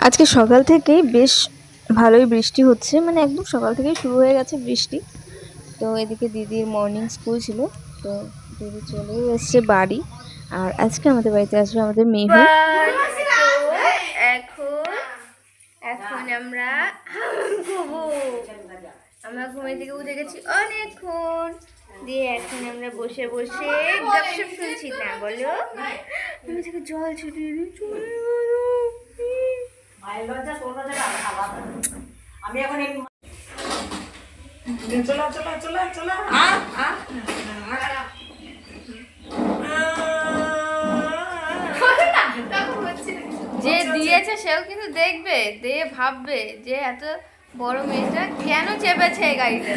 আজকে সকাল থেকেই বেশ ভালোই বৃষ্টি হচ্ছে, মানে একদম সকাল থেকেই শুরু হয়ে গেছে বৃষ্টি। তো এদিকে দিদির মর্নিং স্কুল ছিল, তো দিদি চলেও এসছে বাড়ি। আর আজকে আমাদের বাড়িতে আসবে আমাদের মেহু। এখন এখন আমরা ঘুমে থেকে উঠে গেছি অনেকক্ষণ দিয়ে, এখন আমরা বসে বসে গপসপ শুনছি। না বলো, আমি থেকে জল ছিটিয়ে দিই। আমি এখন যে দিয়েছে সেও কিন্তু দেখবে, দিয়ে ভাববে যে এত বড় মেয়েটা কেন চেপেছে এই গাড়িটা।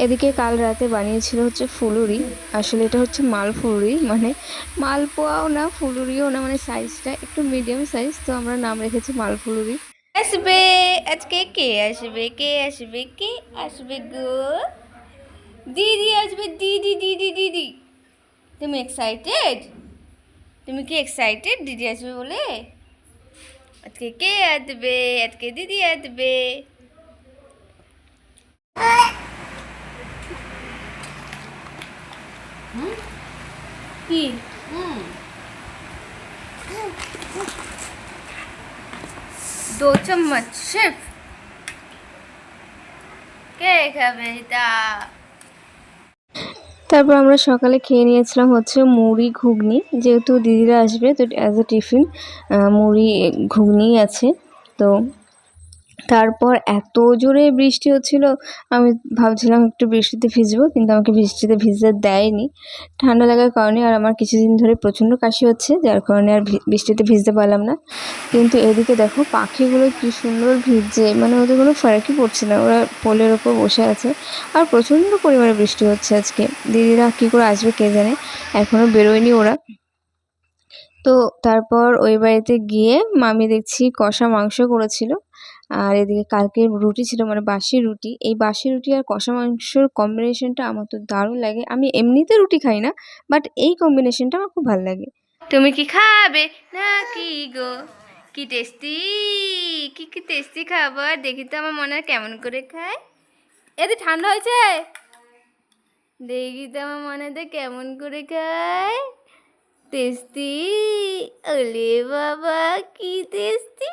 এদিকে কাল রাতে বানিয়েছিল হচ্ছে ফুলুরি। আসলে এটা হচ্ছে মাল ফুলুরি, মানে মালপোয়াও না ফুলুরিও না, মানে সাইজটা একটু মিডিয়াম সাইজ। তো আমরা নাম রেখেছি মাল ফুলুরি। আসবে আজকে, কে আসবে কে আসবে কে আসবে গো? দিদি আসবে, দিদি দিদি দিদি। তুমি এক্সাইটেড? তুমি কি এক্সাইটেড দিদি আসবে বলে? আজকে কে আসবে? আজকে দিদি আসবে। কি? दो चम्मच सिर्फ। কে খাবে এটা? তারপর আমরা সকালে খেয়ে নিয়েছিলাম হচ্ছে মুড়ি ঘুগনি, যেহেতু দিদিরা আসবে তো অ্যাজ এ টিফিন মুড়ি ঘুগনি আছে। তো তারপর এত জোরে বৃষ্টি হচ্ছিল, আমি ভাবছিলাম একটু বৃষ্টিতে ভিজবো, কিন্তু আমাকে বৃষ্টিতে ভিজতে দেয়নি ঠান্ডা লাগার কারণে। আর আমার কিছুদিন ধরে প্রচণ্ড কাশি হচ্ছে, যার কারণে আর বৃষ্টিতে ভিজতে পারলাম না। কিন্তু এদিকে দেখো পাখিগুলো কি সুন্দর ভিজছে, মানে ওদের কোনো ফারাকই পড়ছে না, ওরা পোলের ওপর বসে আছে। আর প্রচণ্ড পরিমাণে বৃষ্টি হচ্ছে আজকে। দিদিরা কী করে আসবে কে জানে, এখনও বেরোয়নি ওরা। তো তারপর ওই বাড়িতে গিয়ে মামি দেখছি কষা মাংস করেছিল। আর এদিকে কালকে রুটি ছিল, মানে বাসি রুটি। এই বাসি রুটি আর কষা মাংসর কম্বিনেশনটা আমার তো দারুণ লাগে। আমি এমনিতে রুটি খাই না, বাট এই কম্বিনেশনটা আমার খুব ভালো লাগে। তুমি কি খাবে না কি গো? কি টেস্টি, কি কি টেস্টি খাবার, দেখি তো আমার মনে হয় কেমন করে খায়। এতে ঠান্ডা হয়েছে, দেখি তো আমার মনে হয় কেমন করে খায়। টেস্টি, ওলে বাবা কি টেস্টি,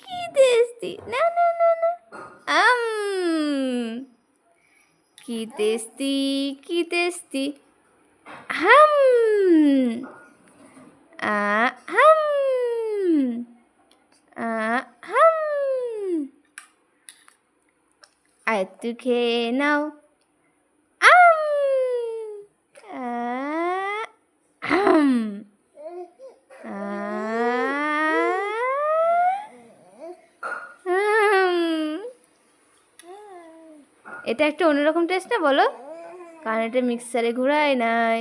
কি টেস্টি। না না না না, আম কি টেস্টি, কি টেস্টি। হাম হাম হাম। আর একটু খেয়ে নাও। আম আম এটা একটা অন্যরকম টেস্ট না বলো, কারণ এটা মিক্সারে ঘোরায় নাই।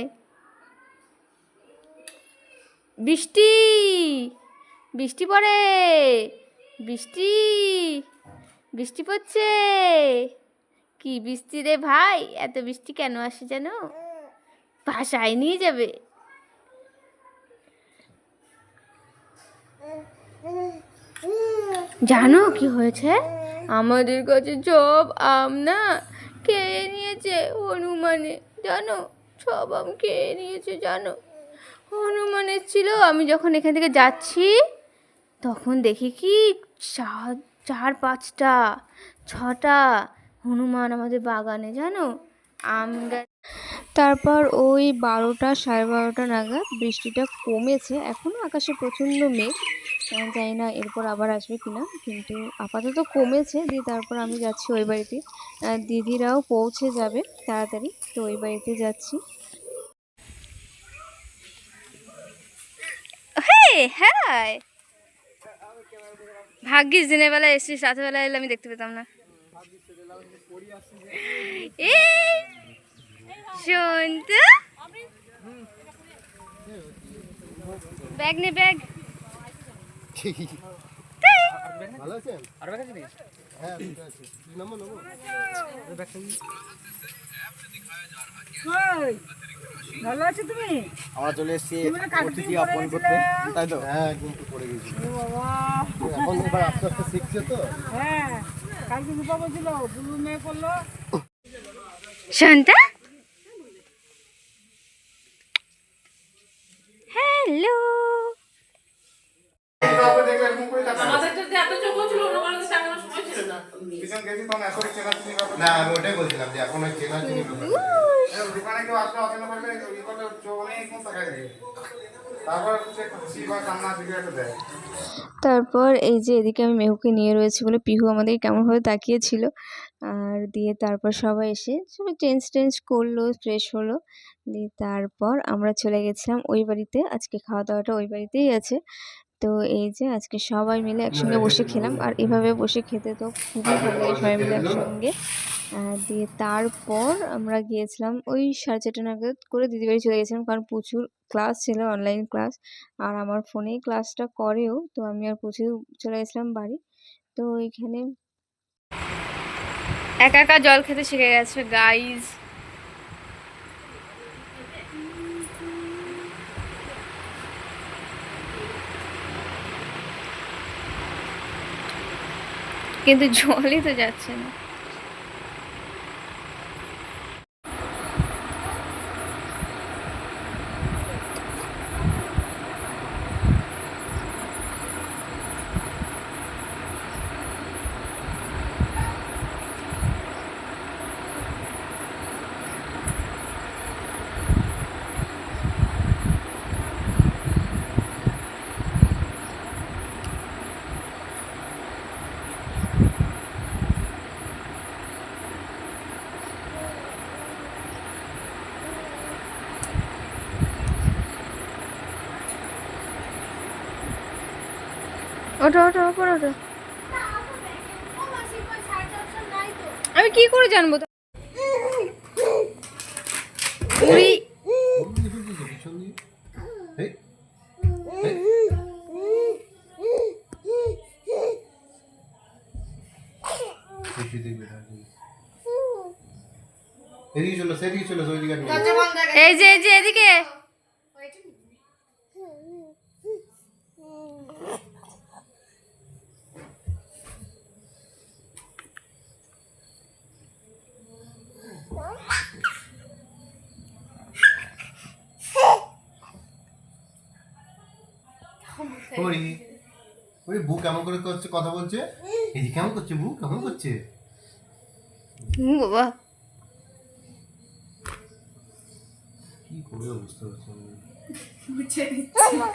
বৃষ্টি, বৃষ্টি পড়ে, বৃষ্টি, বৃষ্টি পড়ছে। কি বৃষ্টি রে ভাই, এত বৃষ্টি কেন আসে জানো? ভাষায় নিয়ে যাবে। জানো কি হয়েছে? আমাদের কাছে সব আম না খেয়ে নিয়েছে হনুমানে, জানো? সব আম খেয়ে নিয়েছে জানো। হনুমান এসেছিল, আমি যখন এখান থেকে যাচ্ছি তখন দেখি কি চার পাঁচটা ছটা হনুমান আমাদের বাগানে, জানো? আম গাছ। তারপর ওই 12টা 12:30 নাগাদ বৃষ্টিটা কমেছে, এখনও আকাশে প্রচণ্ড মেঘ। জানি না এরপর আবার আসবে কিনা, কিন্তু আপাতত কমেছে। দিয়ে তারপর আমি যাচ্ছি ওই বাড়িতে। দিদিরাও পৌঁছে যাবে তাড়াতাড়ি, তো ওই বাড়িতে যাচ্ছি। হ্যাঁ, ভাগ্যিস দিনের বেলা এসছিস, রাতের বেলা এলে আমি দেখতে পেতাম না। এই শোন তো, ব্যাগ নে ব্যাগ। ভালো আছেন? আর ব্যাগ আছে নাকি? হ্যাঁ, দুটো আছে। Number number. ব্যাগটা ভালো আছো তুমি? আমরা চলে এসেছি অতিথি আপন করতে, তাই তো? হ্যাঁ, কিন্তু পড়ে গেছি। বাবা, এখন এবার আস্তে আস্তে শিখছে তো। হ্যাঁ, কালকে রূপা বলছিল বুলু মেয়ে করলো। শান্তা, হ্যালো। না, আমি ওটাই বলছিলাম যে এখন ওই চেনা চিনি দোকানে কেউ আসলে অচেনা করবে, ওই কথা অনেক টাকা দেয়। তারপর কান্না সিগারেট দেয়। তারপর এই যে এদিকে আমি মেহুকে নিয়ে রয়েছি বলে পিহু আমাদের কেমনভাবে তাকিয়েছিল। আর দিয়ে তারপর সবাই এসে সবাই চেঞ্জ করলো, ফ্রেশ হলো। দিয়ে তারপর আমরা চলে গেছিলাম ওই বাড়িতে। আজকে খাওয়া দাওয়াটা ওই বাড়িতেই আছে। তো এই যে আজকে সবাই মিলে একসঙ্গে বসে খেলাম। আর এভাবে বসে খেতে তো খুবই ভালো লাগে সবাই মিলে একসঙ্গে। দিয়ে তারপর আমরা গিয়েছিলাম ওই 4:30 নাগাদ করে দিদির বাড়ি চলে গেছিলাম, কারণ প্রচুর ক্লাস ছিল, অনলাইন ক্লাস। আর আমার ফোনেই ক্লাসটা করেও, তো আমি আর প্রচুর চলে গেছিলাম বাড়ি। তো এখানে একা একা জল খেতে শিখে গেছে গাইজ। কিন্তু জলই তো যাচ্ছে না। ওঠো ওঠো ওপর ওঠো। আমি কি করে জানবো? উড়ি। এদিকে চলো, সেদিকে চলো, ওইদিকে এই যে এদিকে। ওই ওই বুক কেমন করে করছে, কথা বলছে। এই যে কেমন করছে, বুক কেমন করছে। বাবা, কি করবে বুঝতে পারছি না।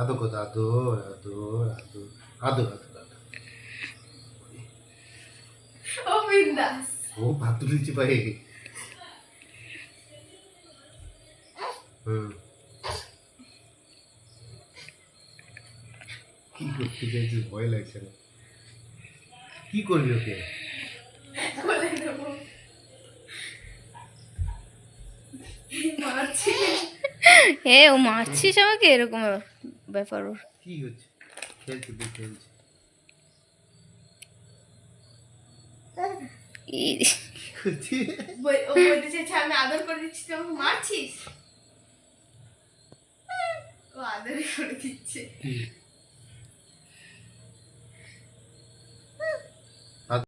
আদো কথা, আদো আদো আদো আদো আদো আদো। ও ভাত তুলেছি পায়ে। কি করতে চাইছিস, ভয় লাগছে না? কি করবি ওকে? ও মারছিস আমাকে, এরকম ব্যাপার ওর। কি হচ্ছে? খেলছে, খেলছে। আমি আদর করে দিচ্ছি, তুই আমাকে মারছিস। ও আদর করে দিচ্ছে।